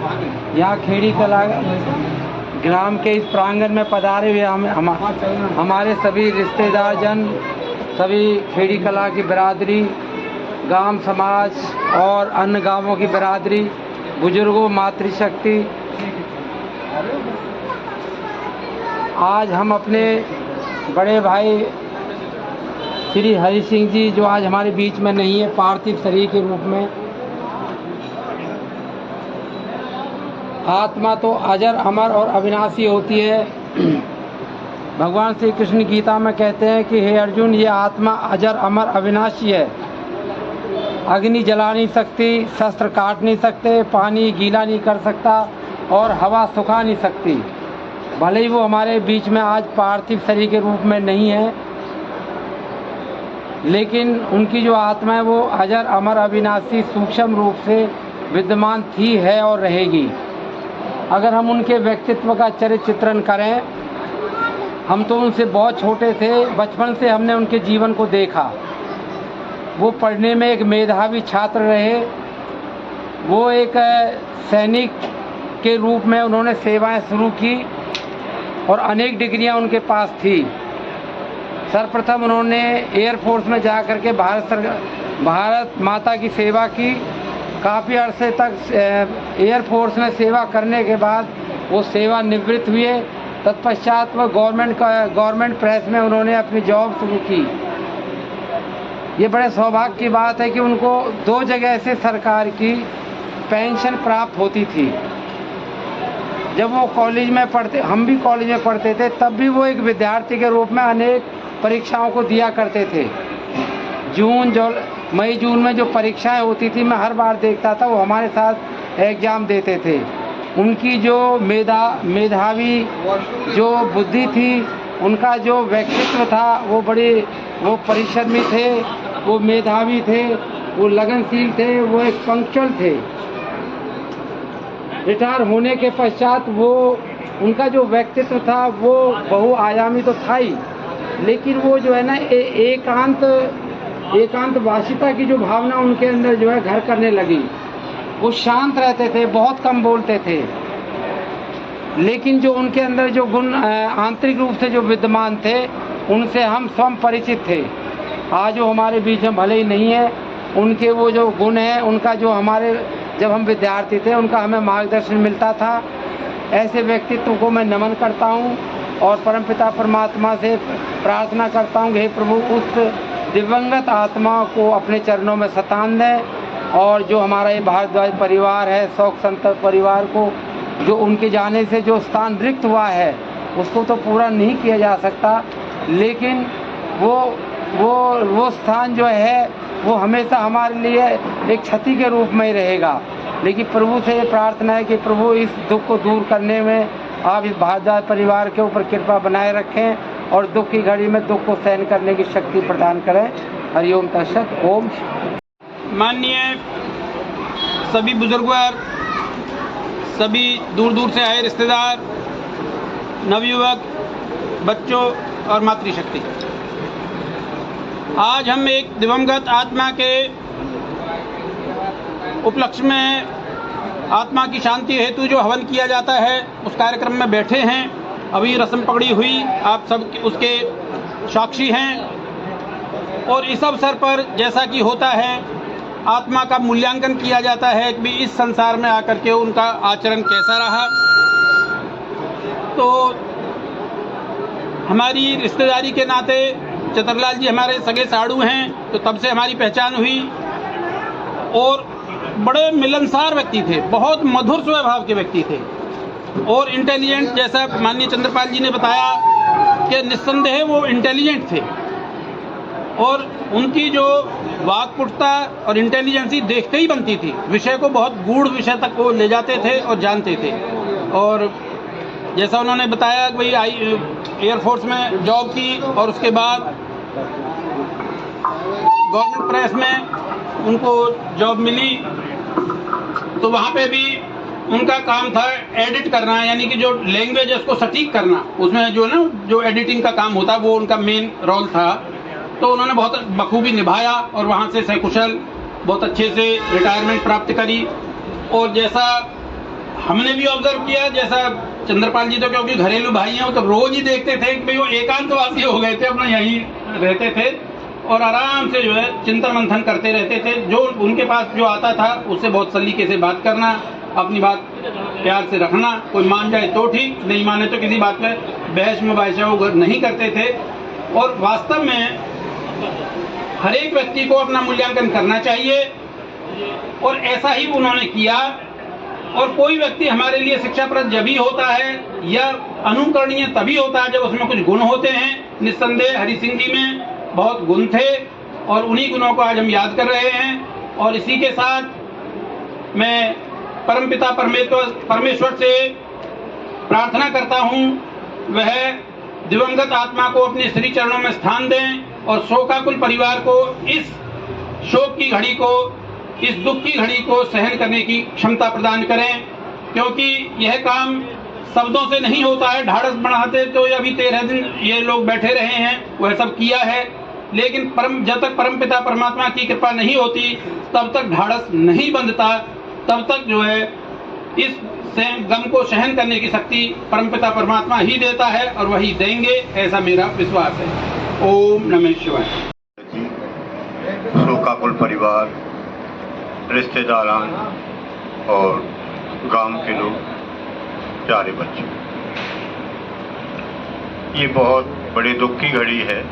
यहाँ खेड़ी कला ग्राम के इस प्रांगण में पधारे हुए हमारे सभी रिश्तेदार जन, सभी खेड़ी कला की बिरादरी, गांव समाज और अन्य गांवों की बिरादरी, बुजुर्गों, मातृशक्ति, आज हम अपने बड़े भाई श्री हरि सिंह जी, जो आज हमारे बीच में नहीं है, पार्थिव शरीर के रूप में। आत्मा तो अजर, अमर और अविनाशी होती है। भगवान श्री कृष्ण गीता में कहते हैं कि हे अर्जुन, ये आत्मा अजर, अमर, अविनाशी है। अग्नि जला नहीं सकती, शस्त्र काट नहीं सकते, पानी गीला नहीं कर सकता और हवा सुखा नहीं सकती। भले ही वो हमारे बीच में आज पार्थिव शरीर के रूप में नहीं है, लेकिन उनकी जो आत्मा है वो अजर, अमर, अविनाशी सूक्ष्म रूप से विद्यमान थी, है और रहेगी। अगर हम उनके व्यक्तित्व का चरित्र चित्रण करें, हम तो उनसे बहुत छोटे थे, बचपन से हमने उनके जीवन को देखा। वो पढ़ने में एक मेधावी छात्र रहे, वो एक सैनिक के रूप में उन्होंने सेवाएं शुरू की और अनेक डिग्रियां उनके पास थी। सर्वप्रथम उन्होंने एयरफोर्स में जा कर के भारत माता की सेवा की। काफ़ी अरसे तक एयरफोर्स में सेवा करने के बाद वो सेवा निवृत्त हुए। तत्पश्चात वो गवर्नमेंट प्रेस में उन्होंने अपनी जॉब शुरू की। ये बड़े सौभाग्य की बात है कि उनको 2 जगह से सरकार की पेंशन प्राप्त होती थी। जब वो कॉलेज में पढ़ते, हम भी कॉलेज में पढ़ते थे, तब भी वो एक विद्यार्थी के रूप में अनेक परीक्षाओं को दिया करते थे। मई जून में जो परीक्षाएं होती थी, मैं हर बार देखता था, वो हमारे साथ एग्ज़ाम देते थे। उनकी जो मेधावी जो बुद्धि थी, उनका जो व्यक्तित्व था, वो परिश्रमी थे, वो मेधावी थे, वो लगनशील थे, वो एक पंक्चुअल थे। रिटायर होने के पश्चात वो उनका जो व्यक्तित्व था वो बहुआयामी तो था ही, लेकिन वो जो है ना एकांतवासिता की जो भावना उनके अंदर जो है घर करने लगी। वो शांत रहते थे, बहुत कम बोलते थे, लेकिन जो उनके अंदर जो गुण आंतरिक रूप से जो विद्यमान थे, उनसे हम स्वयं परिचित थे। आज वो हमारे बीच में भले ही नहीं है, उनके वो जो गुण हैं, उनका जो जब हम विद्यार्थी थे, उनका हमें मार्गदर्शन मिलता था। ऐसे व्यक्तित्व को मैं नमन करता हूँ और परमपिता परमात्मा से प्रार्थना करता हूँ कि हे प्रभु, उस दिवंगत आत्मा को अपने चरणों में सतान दें। और जो हमारा ये भारद्वाज परिवार है, शौक संत परिवार को जो उनके जाने से जो स्थान रिक्त हुआ है, उसको तो पूरा नहीं किया जा सकता, लेकिन वो स्थान जो है वो हमेशा हमारे लिए एक क्षति के रूप में ही रहेगा। लेकिन प्रभु से ये प्रार्थना है कि प्रभु इस दुख को दूर करने में आप इस भारद्वाज परिवार के ऊपर कृपा बनाए रखें और दुख की घड़ी में दुख को सहन करने की शक्ति प्रदान करें। हरिओम तत्सत। ओम। माननीय सभी बुजुर्गों, सभी दूर दूर से आए रिश्तेदार, नवयुवक, बच्चों और मातृशक्ति, आज हम एक दिवंगत आत्मा के उपलक्ष्य में आत्मा की शांति हेतु जो हवन किया जाता है, उस कार्यक्रम में बैठे हैं। अभी रस्म पकड़ी हुई, आप सब उसके साक्षी हैं। और इस अवसर पर जैसा कि होता है, आत्मा का मूल्यांकन किया जाता है कि इस संसार में आकर के उनका आचरण कैसा रहा। तो हमारी रिश्तेदारी के नाते चतुरलाल जी हमारे सगे साड़ू हैं, तो तब से हमारी पहचान हुई। और बड़े मिलनसार व्यक्ति थे, बहुत मधुर स्वभाव के व्यक्ति थे और इंटेलिजेंट, जैसा माननीय चंद्रपाल जी ने बताया कि निस्संदेह वो इंटेलिजेंट थे। और उनकी जो वाक्पटुता और इंटेलिजेंसी देखते ही बनती थी। विषय को बहुत गूढ़ विषय तक वो ले जाते थे और जानते थे। और जैसा उन्होंने बताया कि भाई एयरफोर्स में जॉब की और उसके बाद गवर्नमेंट प्रेस में उनको जॉब मिली, तो वहाँ पे भी उनका काम था एडिट करना, यानी कि जो लैंग्वेज है उसको सटीक करना, उसमें जो ना जो एडिटिंग का काम होता है वो उनका मेन रोल था। तो उन्होंने बहुत बखूबी निभाया और वहाँ से सकुशल बहुत अच्छे से रिटायरमेंट प्राप्त करी। और जैसा हमने भी ऑब्जर्व किया, जैसा चंद्रपाल जी तो क्योंकि घरेलू भाई हैं, वो तो रोज ही देखते थे कि भाई वो एकांतवासी हो गए थे, अपना यहीं रहते थे और आराम से जो है चिंतन मंथन करते रहते थे। जो उनके पास जो आता था उससे बहुत सलीके से बात करना, अपनी बात प्यार से रखना, कोई मान जाए तो ठीक, नहीं माने तो किसी बात पे बहस मुबाहिशा वो नहीं करते थे। और वास्तव में हर एक व्यक्ति को अपना मूल्यांकन करना चाहिए और ऐसा ही उन्होंने किया। और कोई व्यक्ति हमारे लिए शिक्षाप्रद जब ही होता है या अनुकरणीय तभी होता है जब उसमें कुछ गुण होते हैं। निस्संदेह हरि सिंह जी में बहुत गुण थे और उन्हीं गुणों को आज हम याद कर रहे हैं। और इसी के साथ मैं परमपिता परमेश्वर से प्रार्थना करता हूँ वह दिवंगत आत्मा को अपने श्री चरणों में स्थान दें और शोकाकुल परिवार को इस शोक की घड़ी को, इस दुख की घड़ी को सहन करने की क्षमता प्रदान करें, क्योंकि यह काम शब्दों से नहीं होता है। ढाढ़स बढ़ाते तो अभी 13 दिन ये लोग बैठे रहे हैं, वह सब किया है, लेकिन जब तक परमपिता परमात्मा की कृपा नहीं होती तब तक ढाढ़स नहीं बंधता, तब तक जो है इस गम को सहन करने की शक्ति परमपिता परमात्मा ही देता है और वही देंगे, ऐसा मेरा विश्वास है। ओम नमः शिवाय। शोकाकुल परिवार, रिश्तेदारान और गांव के लोग, प्यारे बच्चे, ये बहुत बड़े दुख की घड़ी है।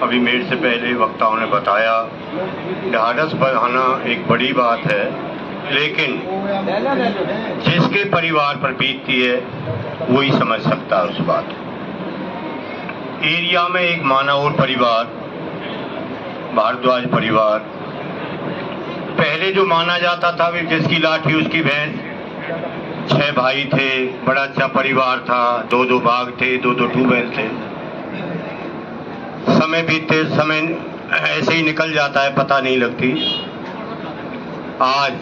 अभी मेरे से पहले वक्ताओं ने बताया ढाढ़स बढ़ाना एक बड़ी बात है, लेकिन जिसके परिवार पर बीतती है वही समझ सकता है उस बात। एरिया में एक मानावर परिवार, भारद्वाज परिवार, पहले जो माना जाता था वे जिसकी लाठी उसकी भैंस, 6 भाई थे, बड़ा अच्छा परिवार था, 2-2 बाघ थे, 2-2 ट्यूबवेल थे। समय बीतते समय ऐसे ही निकल जाता है, पता नहीं लगती। आज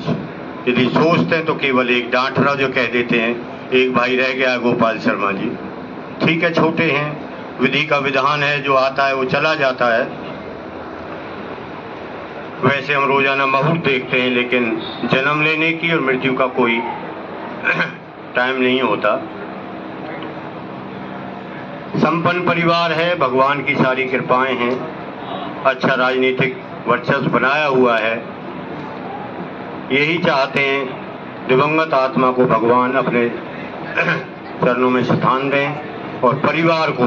यदि सोचते हैं तो केवल एक डांटरा जो कह देते हैं, एक भाई रह गया गोपाल शर्मा जी, ठीक है, छोटे हैं, विधि का विधान है, जो आता है वो चला जाता है। वैसे हम रोजाना मुहूर्त देखते हैं, लेकिन जन्म लेने की और मृत्यु का कोई टाइम नहीं होता। संपन्न परिवार है, भगवान की सारी कृपाएं हैं, अच्छा राजनीतिक वर्चस्व बनाया हुआ है। यही चाहते हैं दिवंगत आत्मा को भगवान अपने चरणों में स्थान दें और परिवार को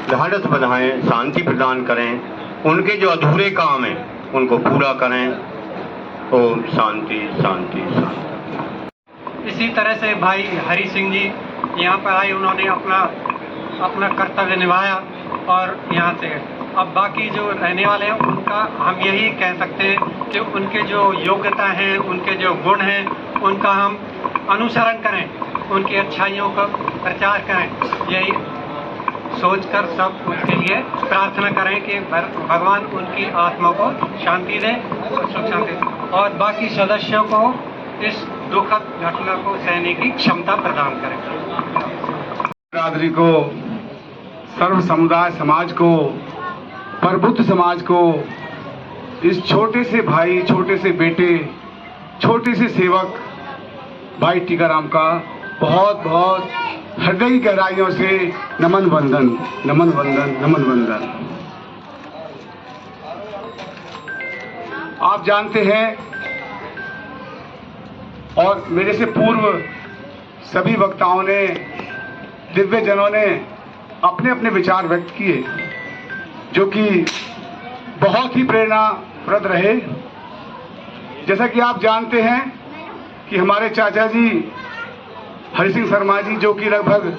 ढाढ़स बंधाएं, शांति प्रदान करें, उनके जो अधूरे काम हैं उनको पूरा करें। ओम शांति शांति शांति। इसी तरह से भाई हरि सिंह जी यहाँ पर आए, उन्होंने अपना कर्तव्य निभाया और यहाँ से अब बाकी जो रहने वाले हैं उनका हम यही कह सकते हैं कि उनके जो योग्यता हैं, उनके जो गुण हैं, उनका हम अनुसरण करें, उनकी अच्छाइयों का प्रचार करें। यही सोचकर सब उनके लिए प्रार्थना करें कि भगवान उनकी आत्मा को शांति दे, सुख शांति, और बाकी सदस्यों को इस दुखद घटना को सहने की क्षमता प्रदान करें। बिरादरी को, सर्व समुदाय समाज को, प्रबुद्ध समाज को, इस छोटे से भाई, छोटे से बेटे, छोटे से सेवक भाई टीकाराम का बहुत बहुत हृदय की गहराइयों से नमन वंदन, नमन वंदन, नमन वंदन। आप जानते हैं और मेरे से पूर्व सभी वक्ताओं ने, दिव्य जनों ने अपने अपने विचार व्यक्त किए, जो कि बहुत ही प्रेरणाप्रद रहे। जैसा कि आप जानते हैं कि हमारे चाचा जी हरि सिंह शर्मा जी, जो कि लगभग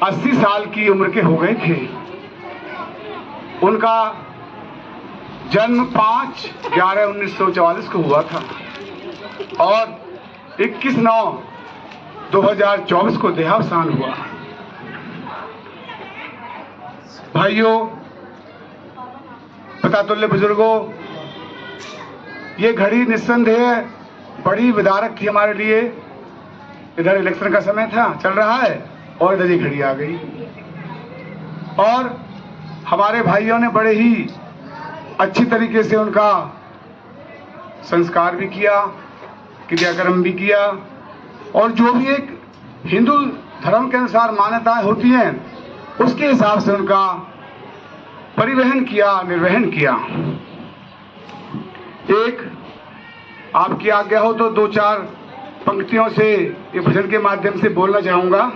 80 साल की उम्र के हो गए थे, उनका जन्म 5/11/1944 को हुआ था और 21/9/2024 को देहावसान हुआ। भाइयों, पितातुल्य बुजुर्गों, ये घड़ी निस्संदेह बड़ी विदारक थी हमारे लिए। इधर इलेक्शन का समय था, चल रहा है, और इधर ये घड़ी आ गई और हमारे भाइयों ने बड़े ही अच्छी तरीके से उनका संस्कार भी किया क्रियाक्रम भी किया, और जो भी एक हिंदू धर्म के अनुसार मान्यताएं होती हैं उसके हिसाब से उनका परिवहन किया, निर्वहन किया। एक आपकी आज्ञा हो तो 2-4 पंक्तियों से ये भजन के माध्यम से बोलना चाहूंगा।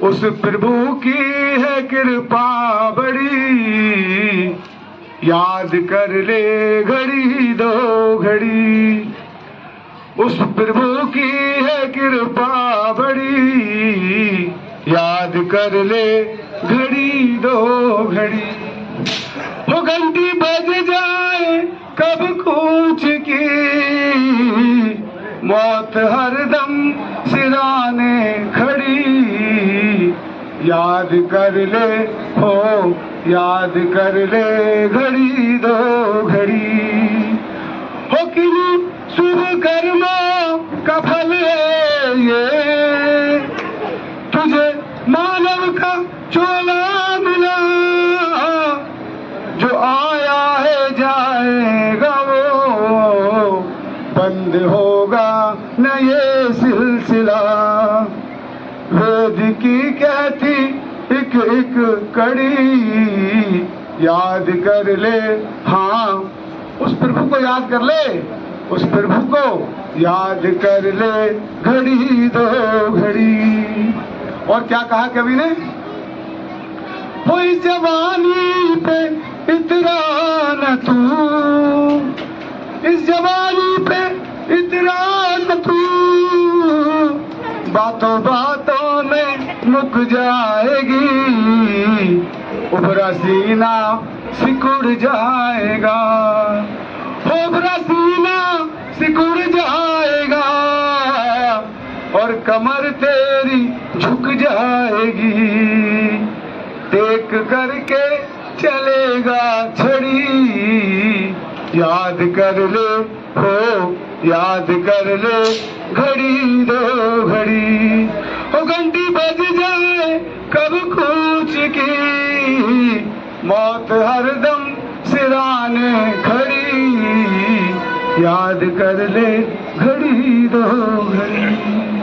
उस प्रभु की है कृपा बड़ी, याद कर ले घड़ी दो घड़ी। उस प्रभु की है कृपा बड़ी, याद कर ले घड़ी दो घड़ी। हो घंटी बज जाए कब कूच की, मौत हरदम सिराने खड़ी। याद कर ले हो, याद कर ले घड़ी दो घड़ी। हो किन्हीं शुभ कर्मों का फल है ये, तुझे मानव का चोला मिला। जो आया है जाएगा वो, बंद होगा न ये सिलसिला। वेद की कहती एक एक कड़ी, याद कर ले। हाँ, उस प्रभु को याद कर ले, उस प्रभु को याद कर ले घड़ी दो घड़ी। और क्या कहा कवि ने? हो इस जवानी पे इतरा न तू, इस जवानी पे इतरा न तू। बातों बातों में मुक जाएगी, उभरा सीना सिकुड़ जाएगा। उभरा सीना सिकुड़ जाएगा, और कमर तेरी झुक जाएगी। टेक करके चलेगा छड़ी, याद कर ले हो, याद कर ले घड़ी दो घड़ी। हो घंटी बज जाए कब कूच की, मौत हरदम सिराने खड़ी। याद कर ले घड़ी दो घड़ी।